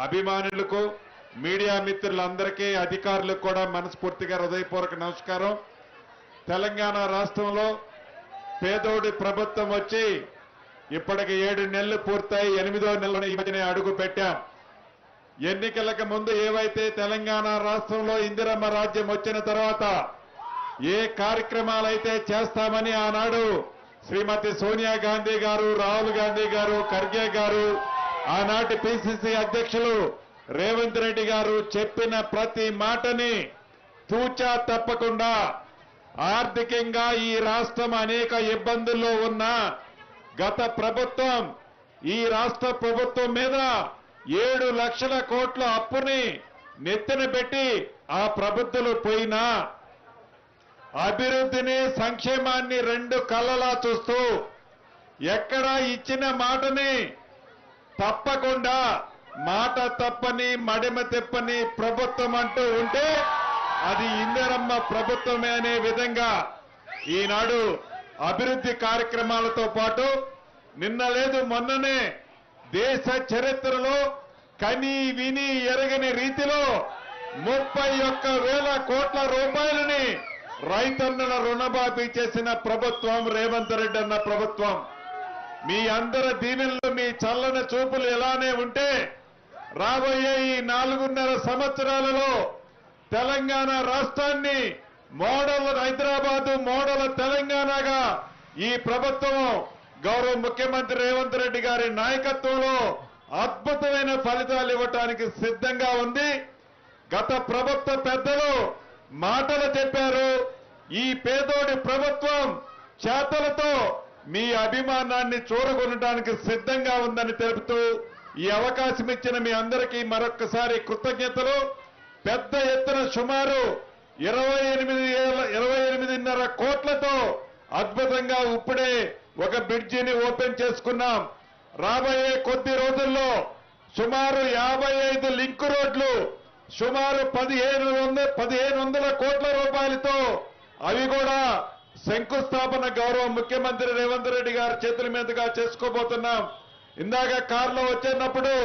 అభిమానులకు మీడియా మిత్రులందరికీ అధికారులకు కూడా మనస్ఫూర్తిగా హృదయపూర్వక నమస్కారం. తెలంగాణ రాష్ట్రంలో పేదోడి ప్రభుత్వం వచ్చి ఇప్పటికి 7 నెలలు పూర్తయి 8వ నెలను ఈ మధ్యనే అడుగు పెట్టాం. ఎన్నికలకు ముందు ఏవైతే తెలంగాణ రాష్ట్రంలో ఇందిరమ్మ రాజ్యం వచ్చిన తర్వాత ఏ కార్యక్రమాలైతే చేస్తామని ఆనాడు శ్రీమతి సోనియా గాంధీ గారు, రాహుల్ గాంధీ గారు, ఖర్గే గారు, ఆనాటి పిసిసి అధ్యక్షులు రేవంత్ రెడ్డి గారు చెప్పిన ప్రతి మాటని తూచా తప్పకుండా ఆర్థికంగా ఈ రాష్ట్రం అనేక ఇబ్బందుల్లో ఉన్న గత ప్రభుత్వం ఈ రాష్ట్ర ప్రభుత్వం మీద 7 లక్షల కోట్ల అప్పుని నెత్తిన పెట్టి ఆ ప్రభుత్వాలు పోయినా అభివృద్ధిని సంక్షేమాన్ని 2 కళ్ళలా చూస్తూ ఎక్కడ ఇచ్చిన మాటని తప్పకుండా మాట తప్పని మడిమ తెప్పని ప్రభుత్వం అంటూ ఉంటే అది ఇందిరమ్మ ప్రభుత్వమే అనే విధంగా ఈనాడు అభివృద్ధి కార్యక్రమాలతో పాటు నిన్న లేదు మొన్ననే దేశ చరిత్రలో కని విని ఎరగని రీతిలో 31,000 కోట్ల రూపాయలని రైతన్నల రుణమాఫీ చేసిన ప్రభుత్వం రేవంత్ రెడ్డి అన్న ప్రభుత్వం. మీ అందరి దీవెనలు మీ చల్లని చూపులు ఎలానే ఉంటే రాబోయే ఈ 4.5 సంవత్సరాలలో తెలంగాణ రాష్ట్రాన్ని మోడల్ హైదరాబాద్, మోడల్ తెలంగాణగా ఈ ప్రభుత్వం గౌరవ ముఖ్యమంత్రి రేవంత్ రెడ్డి గారి నాయకత్వంలో అద్భుతమైన ఫలితాలు ఇవ్వటానికి సిద్ధంగా ఉంది. గత ప్రభుత్వ పెద్దలు మాటలు చెప్పారు. ఈ పేదోడి ప్రభుత్వం చేతలతో మీ అభిమానాన్ని చూరగొనడానికి సిద్ధంగా ఉందని తెలుపుతూ ఈ అవకాశం ఇచ్చిన మీ అందరికీ మరొక్కసారి కృతజ్ఞతలు. పెద్ద ఎత్తున సుమారు 28.5 కోట్లతో అద్భుతంగా ఇప్పుడే ఒక బ్రిడ్జిని ఓపెన్ చేసుకున్నాం. రాబోయే కొద్ది రోజుల్లో సుమారు 55 లింక్ రోడ్లు సుమారు 1,500 కోట్ల రూపాయలతో అవి కూడా శంకుస్థాపన గౌరవ ముఖ్యమంత్రి రేవంత్ రెడ్డి గారి చేతుల మీదుగా చేసుకోబోతున్నాం. ఇందాక కారులో వచ్చేటప్పుడు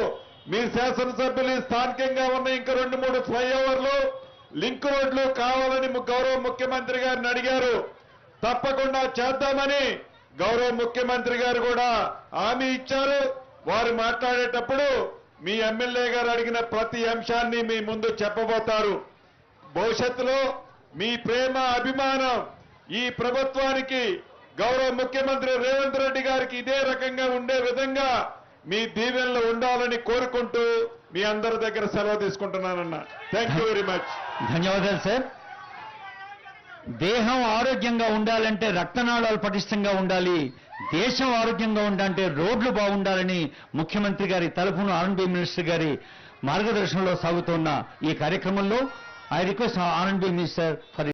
మీ శాసనసభ్యులు స్థానికంగా ఉన్న ఇంకా 2-3 ఫ్లైఓవర్లు లింక్ రోడ్లు కావాలని గౌరవ ముఖ్యమంత్రి గారిని అడిగారు. తప్పకుండా చేద్దామని గౌరవ ముఖ్యమంత్రి గారు కూడా హామీ ఇచ్చారు. వారు మాట్లాడేటప్పుడు మీ ఎమ్మెల్యే గారు అడిగిన ప్రతి అంశాన్ని మీ ముందు చెప్పబోతారు. భవిష్యత్తులో మీ ప్రేమ అభిమానం ఈ ప్రభుత్వానికి గౌరవ ముఖ్యమంత్రి రేవంత్ రెడ్డి గారికి ఇదే రకంగా ఉండే విధంగా మీ దీవెనలు ఉండాలని కోరుకుంటూ మీ అందరి దగ్గర సెలవు తీసుకుంటున్నానన్న. Thank you very much. ధన్యవాదాలు సార్. దేహం ఆరోగ్యంగా ఉండాలంటే రక్తనాళాలు పటిష్టంగా ఉండాలి, దేశం ఆరోగ్యంగా ఉండాలంటే రోడ్లు బాగుండాలని ముఖ్యమంత్రి గారి తరఫున R&B మినిస్టర్ గారి మార్గదర్శనంలో సాగుతున్న ఈ కార్యక్రమంలో I request R&B minister for